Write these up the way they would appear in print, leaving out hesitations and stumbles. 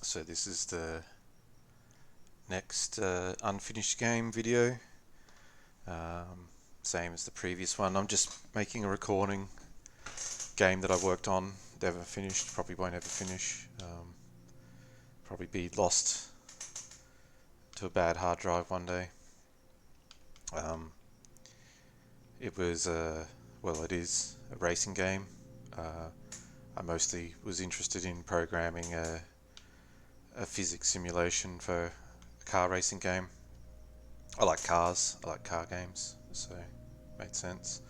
So this is the next unfinished game video, same as the previous one. I'm just making a recording. Game that I worked on, never finished, probably won't ever finish, probably be lost to a bad hard drive one day. It was it is a racing game. I mostly was interested in programming a physics simulation for a car racing game. I like cars, I like car games, so it made sense.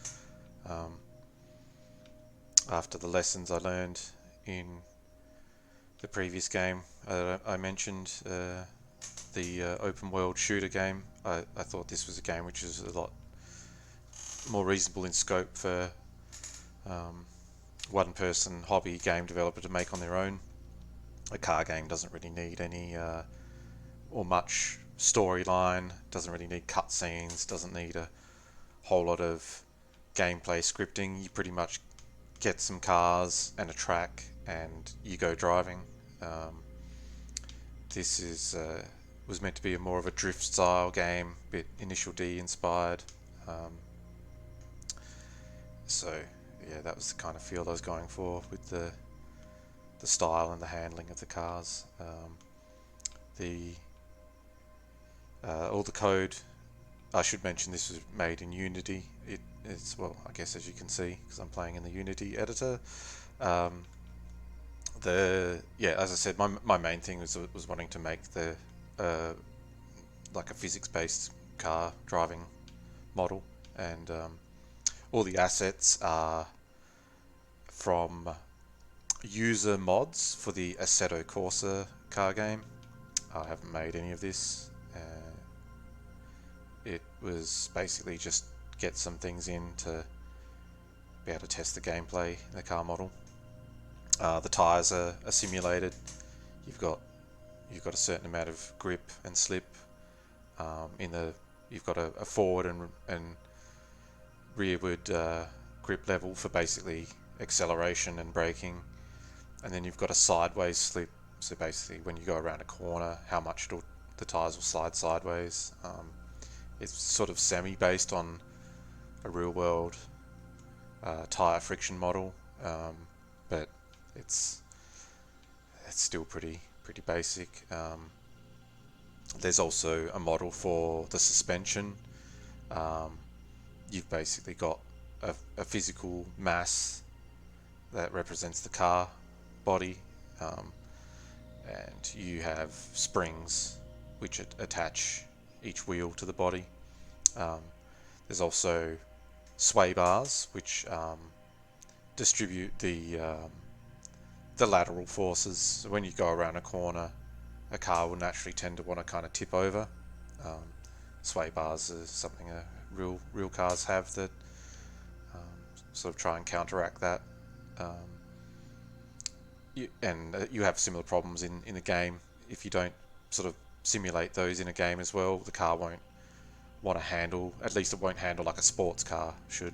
After the lessons I learned in the previous game, I mentioned the open world shooter game. I thought this was a game which is a lot more reasonable in scope for one person hobby game developer to make on their own. A car game doesn't really need any or much storyline, doesn't really need cutscenes, doesn't need a whole lot of gameplay scripting. You pretty much get some cars and a track and you go driving. This is was meant to be more of a drift style game, bit Initial D inspired. So yeah, that was the kind of feel I was going for with the style and the handling of the cars. The all the code, I should mention this was made in Unity. It's, well, I guess as you can see, because I'm playing in the Unity editor. As I said, my main thing was wanting to make the like a physics-based car driving model, and all the assets are from user mods for the Assetto Corsa car game. I haven't made any of this. It was basically just get some things in to be able to test the gameplay in the car model. The tyres are simulated. You've got a certain amount of grip and slip. You've got a forward and rearward grip level for basically acceleration and braking, and then you've got a sideways slip. So basically, when you go around a corner, how much the tyres will slide sideways. It's sort of semi-based on a real-world tyre friction model, but it's still pretty basic. There's also a model for the suspension. You've basically got a physical mass that represents the car body, and you have springs which attach each wheel to the body. There's also sway bars which distribute the lateral forces. So when you go around a corner, a car will naturally tend to want to kind of tip over. Sway bars is something real cars have that sort of try and counteract that. You have similar problems in the game. If you don't sort of simulate those in a game as well, the car won't want to handle, at least it won't handle like a sports car should.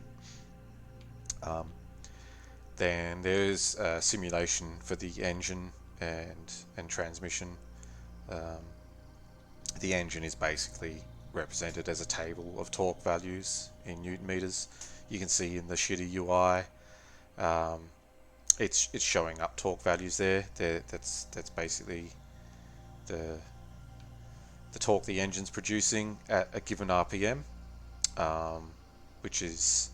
Then there's simulation for the engine and transmission. The engine is basically represented as a table of torque values in Newton meters. You can see in the shitty UI, it's showing up torque values there. That's basically the torque the engine's producing at a given RPM, which is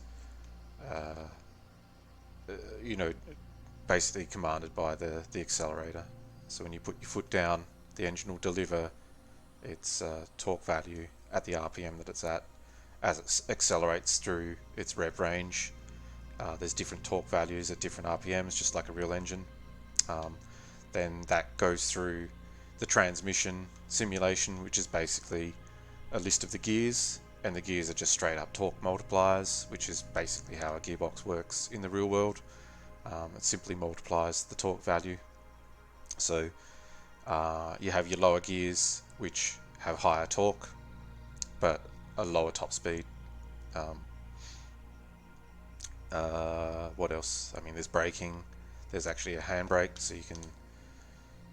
basically commanded by the accelerator. So when you put your foot down, the engine will deliver its torque value at the RPM that it's at. As it accelerates through its rev range, there's different torque values at different RPMs, just like a real engine. Then that goes through the transmission simulation, which is basically a list of the gears, and the gears are just straight up torque multipliers, which is basically how a gearbox works in the real world. It simply multiplies the torque value. So you have your lower gears, which have higher torque but a lower top speed. What else? I mean, there's braking. There's actually a handbrake, so you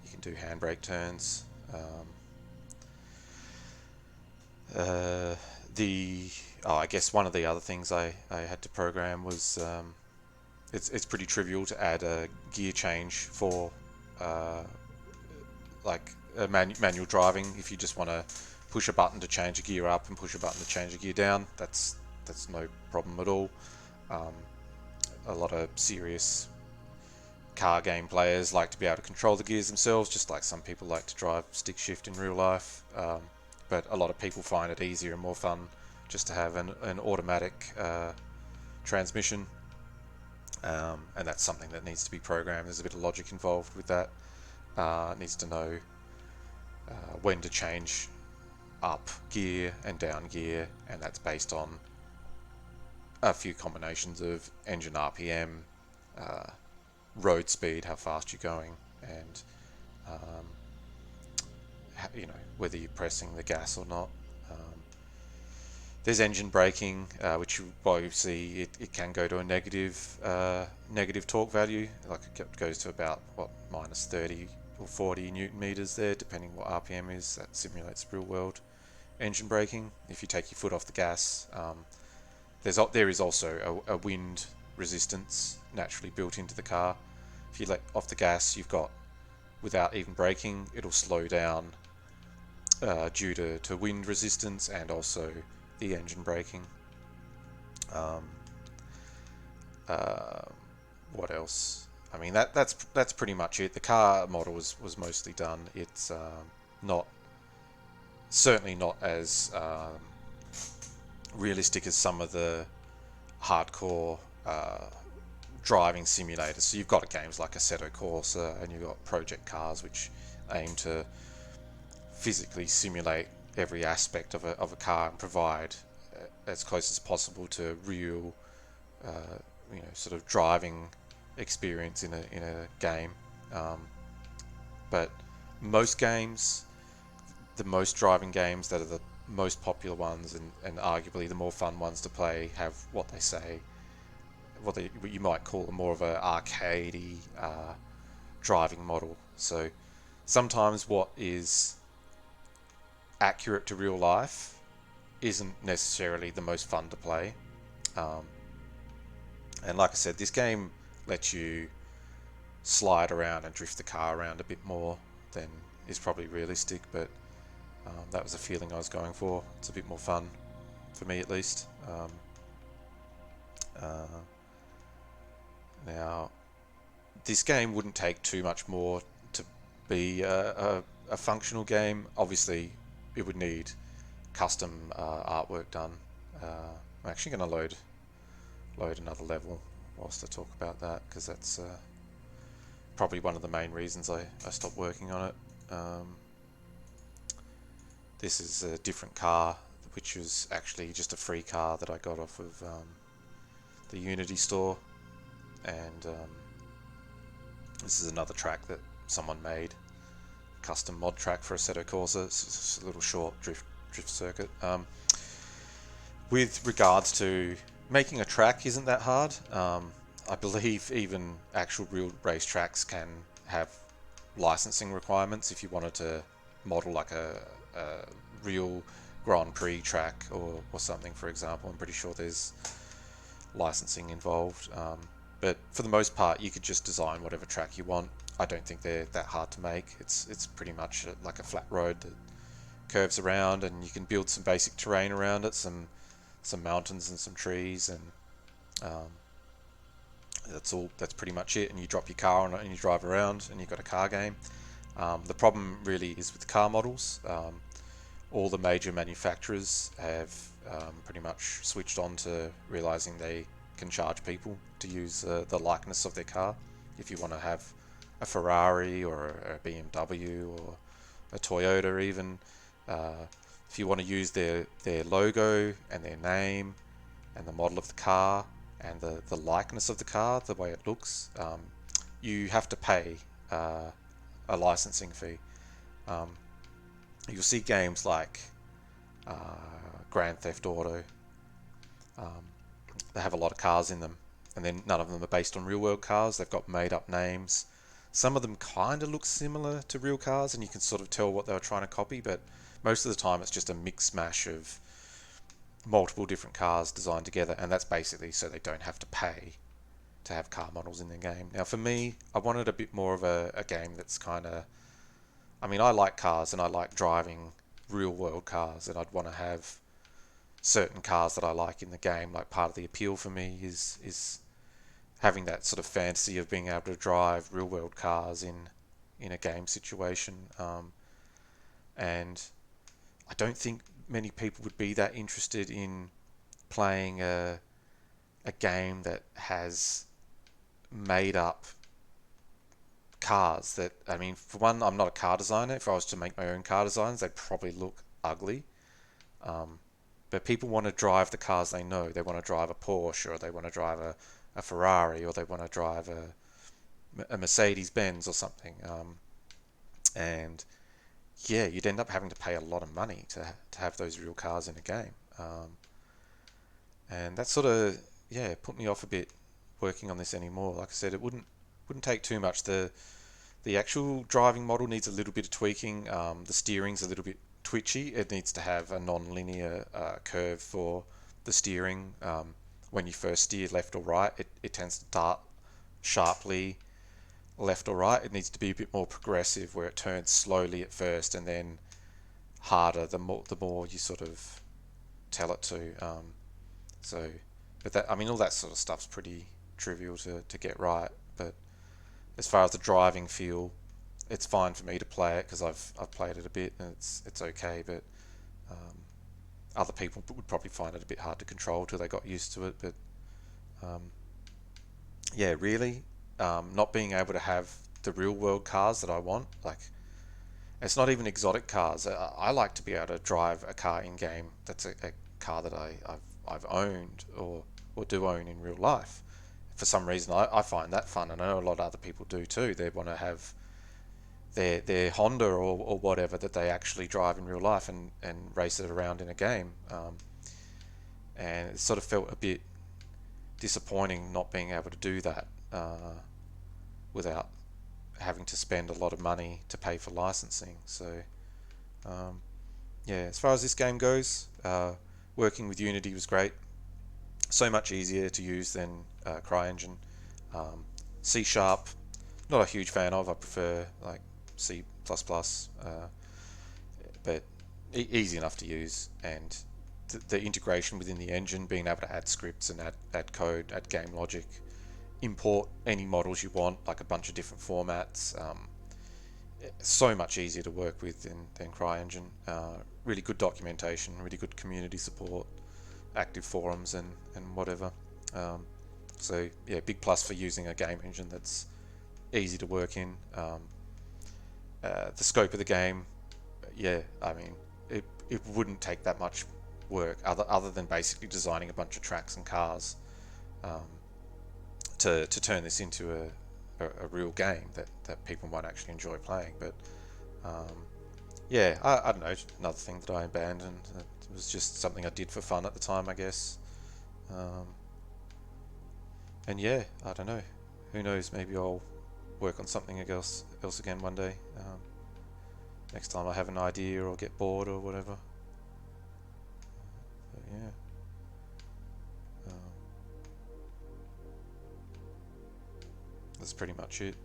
You can do handbrake turns. I guess one of the other things I had to program was it's pretty trivial to add a gear change for like manual driving. If you just want to push a button to change a gear up and push a button to change a gear down, that's no problem at all. A lot of serious car game players like to be able to control the gears themselves, just like some people like to drive stick shift in real life. But a lot of people find it easier and more fun just to have an automatic transmission, and that's something that needs to be programmed. There's a bit of logic involved with that. It needs to know when to change up gear and down gear, and that's based on a few combinations of engine RPM, road speed, how fast you're going, and whether you're pressing the gas or not. There's engine braking, which you see it can go to a negative torque value, like it goes to about minus 30 or 40 newton meters there, depending what RPM is. That simulates real world engine braking. If you take your foot off the gas, there is also a wind resistance naturally built into the car. If you let off the gas, you've got, without even braking, it'll slow down due to wind resistance and also the engine braking. What else? I mean, that's pretty much it. The car model was mostly done. It's certainly not as realistic as some of the hardcore driving simulators. So you've got games like Assetto Corsa, and you've got Project Cars, which aim to physically simulate every aspect of a car and provide as close as possible to real, sort of driving experience in a game. But most games, the most driving games that are the most popular ones and arguably the more fun ones to play, have what you might call more of an arcadey driving model. So sometimes what is accurate to real life isn't necessarily the most fun to play. And like I said, this game lets you slide around and drift the car around a bit more than is probably realistic, but that was a feeling I was going for. It's a bit more fun, for me at least. Now, this game wouldn't take too much more to be a functional game. Obviously, it would need custom artwork done. I'm actually going to load another level whilst I talk about that, because that's probably one of the main reasons I stopped working on it. This is a different car, which was actually just a free car that I got off of the Unity store, and this is another track that someone made, custom mod track for Assetto Corsa. It's just a little short drift circuit. With regards to making a track, isn't that hard. I believe even actual real race tracks can have licensing requirements. If you wanted to model like a real Grand Prix track or something, for example, I'm pretty sure there's licensing involved. But for the most part, you could just design whatever track you want. I don't think they're that hard to make. It's pretty much like a flat road that curves around, and you can build some basic terrain around it, some mountains and some trees, and that's pretty much it. And you drop your car on it and you drive around, and you've got a car game. The problem really is with the car models. All the major manufacturers have pretty much switched on to realizing they can charge people to use the likeness of their car. If you want to have a Ferrari or a BMW or a Toyota even, if you want to use their logo and their name and the model of the car and the likeness of the car, the way it looks, you have to pay a licensing fee. You'll see games like Grand Theft Auto. They have a lot of cars in them, and then none of them are based on real world cars. They've got made up names. Some of them kind of look similar to real cars, and you can sort of tell what they were trying to copy, but most of the time it's just a mix mash of multiple different cars designed together, and that's basically so they don't have to pay to have car models in their game. Now, for me, I wanted a bit more of a game that's kind of. I mean, I like cars and I like driving real world cars, and I'd want to have certain cars that I like in the game. Like, part of the appeal for me is having that sort of fantasy of being able to drive real world cars in a game situation. And I don't think many people would be that interested in playing a game that has made up cars that, I mean, for one, I'm not a car designer. If I was to make my own car designs, they'd probably look ugly. But people want to drive the cars they know. They want to drive a Porsche, or they want to drive a Ferrari, or they want to drive a Mercedes Benz or something. And yeah, you'd end up having to pay a lot of money to have those real cars in a game. And that sort of, yeah, put me off a bit working on this anymore. Like I said, it wouldn't take too much. The actual driving model needs a little bit of tweaking. The steering's a little bit twitchy. It needs to have a non-linear curve for the steering. When you first steer left or right, it tends to dart sharply left or right. It needs to be a bit more progressive, where it turns slowly at first and then harder the more you sort of tell it to. So, but that, I mean, all that sort of stuff's pretty trivial to get right. But as far as the driving feel, it's fine for me to play it because I've played it a bit and it's okay. But um, other people would probably find it a bit hard to control till they got used to it. But um, yeah, really, not being able to have the real world cars that I want, like, it's not even exotic cars. I like to be able to drive a car in game that's a car that I've owned or do own in real life. For some reason, I find that fun, and I know a lot of other people do too. They want to have their Honda or whatever that they actually drive in real life and race it around in a game. And it sort of felt a bit disappointing not being able to do that without having to spend a lot of money to pay for licensing. So um, yeah, as far as this game goes, working with Unity was great. So much easier to use than CryEngine. C Sharp, not a huge fan of. I prefer like C++, but easy enough to use, and the integration within the engine, being able to add scripts and add code, add game logic, import any models you want, like a bunch of different formats. So much easier to work with than CryEngine. Really good documentation, really good community support, active forums and whatever. So yeah, big plus for using a game engine that's easy to work in. The scope of the game, yeah, I mean, it wouldn't take that much work other than basically designing a bunch of tracks and cars um, to turn this into a real game that people might actually enjoy playing. But um, yeah, I don't know, another thing that I abandoned. It was just something I did for fun at the time, I guess. Um, and yeah, I don't know. Who knows? Maybe I'll work on something else again one day. Next time I have an idea or get bored or whatever. But yeah, um, that's pretty much it.